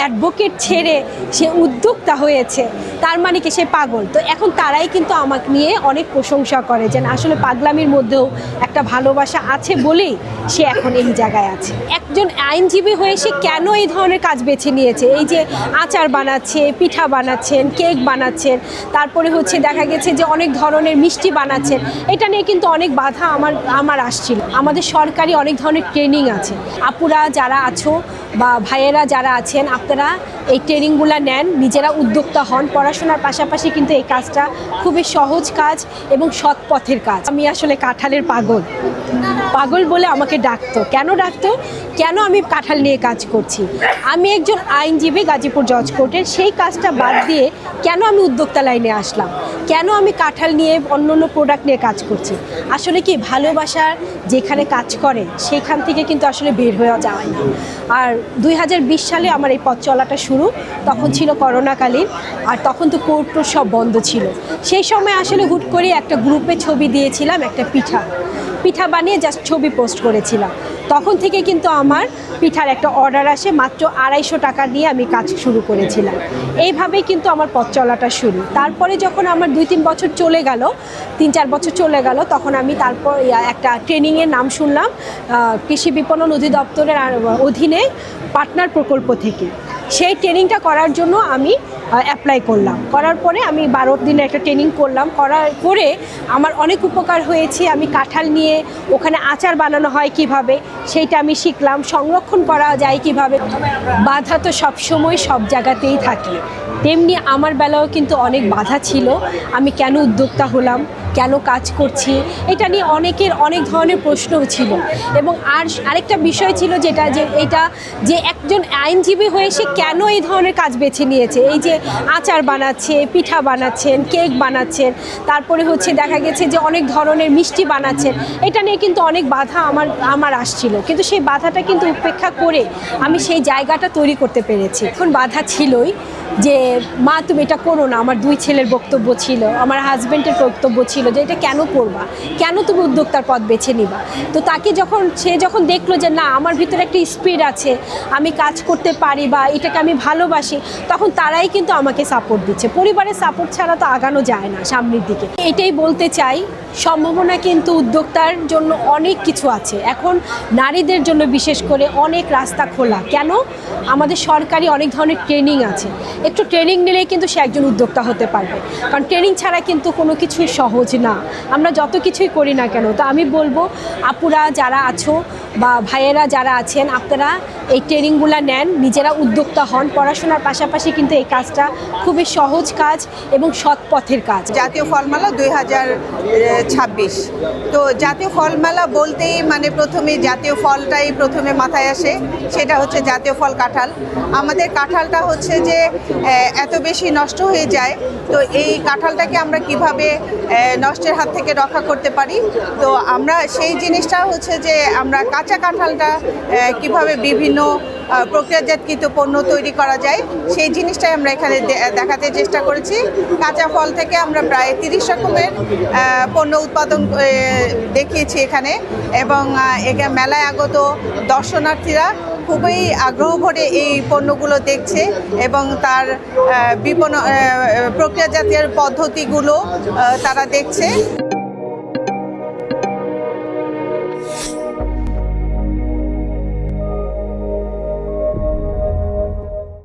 Advocate ছেড়ে সে উদ্যোক্তা হয়েছে, তার মানে কি সে পাগল। তো এখন তারাই কিন্তু আমাকে নিয়ে অনেক প্রশংসা করে যে আসলে পাগলামির মধ্যেও একটা ভালোবাসা আছে বলেই সে এখন এই জায়গায় আছে। একজন আইনজীবী হয়ে সে কেন এই ধরনের কাজ বেছে নিয়েছে, এই যে আচার বানাচ্ছে, পিঠা বানাচ্ছেন, কেক বানাচ্ছেন, তারপরে হচ্ছে দেখা গেছে যে অনেক ধরনের মিষ্টি বানাচ্ছেন, এটা নিয়ে কিন্তু অনেক বাধা আমার আসছিল। আমাদের সরকারি অনেক ধরনের ট্রেনিং আছে, আপুরা যারা আছো বা ভাইয়েরা যারা আছেন আপনারা এই ট্রেনিংগুলো নেন, নিজেরা উদ্যোক্তা হন। পড়াশোনার পাশাপাশি কিন্তু এই কাজটা খুবই সহজ কাজ এবং সৎ পথের কাজ। আমি আসলে কাঁঠালের পাগল বলে আমাকে ডাকতো। কেন ডাকতো? কেন আমি কাঁঠাল নিয়ে কাজ করছি? আমি একজন আইনজীবী গাজীপুর জজ কোর্টের, সেই কাজটা বাদ দিয়ে কেন আমি উদ্যোক্তা লাইনে আসলাম? কেন আমি কাঁঠাল নিয়ে অন্য প্রোডাক্ট নিয়ে কাজ করছি? আসলে কি ভালোবাসার যেখানে কাজ করে সেখান থেকে কিন্তু আসলে বের হয়ে যায় না। আর 2020 সালে আমার এই পথ চলাটা শুরু, তখন ছিল করোনাকালীন, আর তখন তো কোর্ট সব বন্ধ ছিল। সেই সময় আসলে হুট করে একটা গ্রুপে ছবি দিয়েছিলাম, একটা পিঠা বানিয়ে জাস্ট ছবি পোস্ট করেছিলাম। তখন থেকে কিন্তু আমার পিঠার একটা অর্ডার আসে, মাত্র 250 টাকা দিয়ে আমি কাজ শুরু করেছিলাম। এইভাবেই কিন্তু আমার পথ চলাটা শুরু। তারপরে যখন আমার 2-3 বছর চলে গেল, 3-4 বছর চলে গেল, তখন আমি তারপর একটা ট্রেনিংয়ের নাম শুনলাম কৃষি বিপণন অধিদপ্তরের অধীনে পার্টনার প্রকল্প থেকে। সেই ট্রেনিংটা করার জন্য আমি অ্যাপ্লাই করলাম। করার পরে আমি 12 দিনের একটা ট্রেনিং করলাম। করে আমার অনেক উপকার হয়েছে। আমি কাঁঠাল নিয়ে ওখানে আচার বানানো হয় কিভাবে সেইটা আমি শিখলাম, সংরক্ষণ করা যায় কিভাবে। বাধা তো সবসময় সব জায়গাতেই থাকে, তেমনি আমার বেলাও কিন্তু অনেক বাধা ছিল। আমি কেন উদ্যোক্তা হলাম, কেন কাজ করছি, এটা নিয়ে অনেকের অনেক ধরনের প্রশ্নও ছিল। এবং আরেকটা বিষয় ছিল যেটা যে একজন আইনজীবী হয়ে সে কেন এই ধরনের কাজ বেছে নিয়েছে, এই যে আচার বানাচ্ছে, পিঠা বানাচ্ছেন, কেক বানাচ্ছেন, তারপরে হচ্ছে দেখা গেছে যে অনেক ধরনের মিষ্টি বানাচ্ছেন, এটা নিয়ে কিন্তু অনেক বাধা আমার আসছিল। কিন্তু সেই বাধাটা কিন্তু উপেক্ষা করে আমি সেই জায়গাটা তৈরি করতে পেরেছি। এখন বাধা ছিলই যে মা তুমি এটা করো না। আমার 2 ছেলের বক্তব্য ছিল, আমার হাজব্যান্ডের বক্তব্য ছিল যে এটা কেন করবা, কেন তুমি উদ্যোক্তার পথ বেছে নিবা। তো সে যখন দেখলো যে না আমার ভিতরে একটা স্পিড আছে, আমি কাজ করতে পারি বা এটাকে আমি ভালোবাসি, তখন তারাই কিন্তু আমাকে সাপোর্ট দিচ্ছে। পরিবারের সাপোর্ট ছাড়া তো আগানো যায় না সামনের দিকে। এটাই বলতে চাই, সম্ভাবনা কিন্তু উদ্যোক্তার জন্য অনেক কিছু আছে। এখন নারীদের জন্য বিশেষ করে অনেক রাস্তা খোলা। কেন? আমাদের সরকারি অনেক ধরনের ট্রেনিং আছে, একটু ট্রেনিং নিলেই কিন্তু সে একজন উদ্যোক্তা হতে পারবে। কারণ ট্রেনিং ছাড়া কিন্তু কোনো কিছুই সহজ না, আমরা যত কিছুই করি না কেন। তো আমি বলবো আপুরা যারা আছো বা ভাইয়েরা যারা আছেন আপনারা এই ট্রেনিংগুলো নেন, নিজেরা উদ্যোক্তা হন। পড়াশোনার পাশাপাশি কিন্তু এই কাজটা খুবই সহজ কাজ এবং সৎ পথের কাজ। জাতীয় ফলমেলা 2026। তো জাতীয় ফলমেলা বলতেই মানে প্রথমে জাতীয় ফলটাই প্রথমে মাথায় আসে, সেটা হচ্ছে জাতীয় ফল কাঁঠাল। আমাদের কাঁঠালটা হচ্ছে যে এত বেশি নষ্ট হয়ে যায়, তো এই কাঁঠালটাকে আমরা কিভাবে নষ্টের হাত থেকে রক্ষা করতে পারি। তো আমরা সেই জিনিসটা হচ্ছে যে আমরা কাঁচা কাঁঠালটা কিভাবে বিভিন্ন প্রক্রিয়াজাতকৃত পণ্য তৈরি করা যায় সেই জিনিসটাই আমরা এখানে দেখাতে চেষ্টা করেছি। কাঁচা ফল থেকে আমরা প্রায় 30 রকমের পণ্য উৎপাদন দেখিয়েছি এখানে, এবং এখানে মেলায় আগত দর্শনার্থীরা খুবই আগ্রহ ভরে এই পণ্যগুলো দেখছে এবং তার প্রক্রিয়াজাতের পদ্ধতিগুলো তারা দেখছে।